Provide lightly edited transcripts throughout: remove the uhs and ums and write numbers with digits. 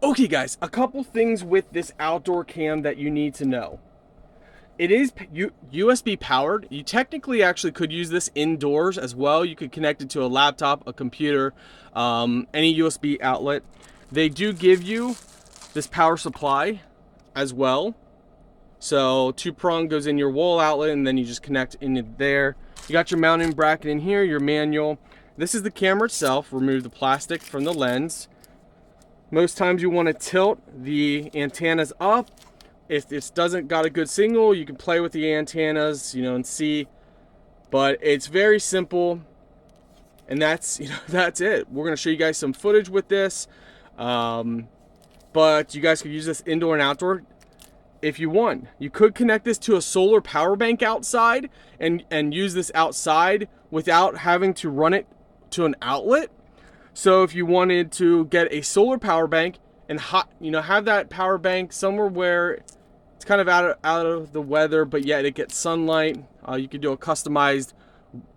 Okay guys, a couple things with this outdoor cam that you need to know. It is USB powered. You technically actually could use this indoors as well. You could connect it to a laptop, a computer, any USB outlet. They do give you this power supply as well. So 2-prong goes in your wall outlet and then you just connect into there. You got your mounting bracket in here, your manual. This is the camera itself. Remove the plastic from the lens. Most times you want to tilt the antennas up. If this doesn't got a good signal, you can play with the antennas, and see. But it's very simple, and that's that's it. We're gonna show you guys some footage with this, but you guys could use this indoor and outdoor if you want. You could connect this to a solar power bank outside and use this outside without having to run it to an outlet. So if you wanted to get a solar power bank and have that power bank somewhere where it's kind of out of the weather, but yet it gets sunlight, you could do a customized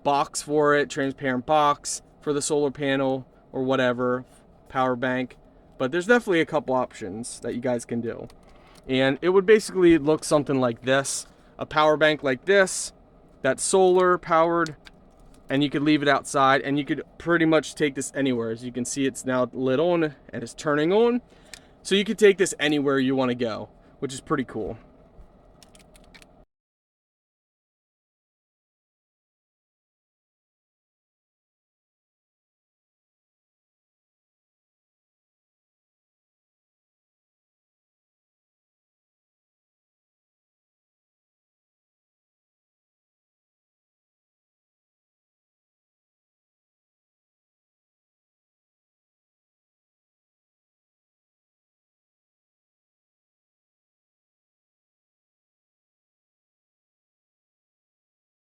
box for it, transparent box for the solar panel or whatever, power bank. But there's definitely a couple options that you guys can do. And it would basically look something like this, a power bank like this, that's solar powered, and you could leave it outside and you could pretty much take this anywhere. As you can see, it's now lit on and it's turning on. So you could take this anywhere you want to go, which is pretty cool.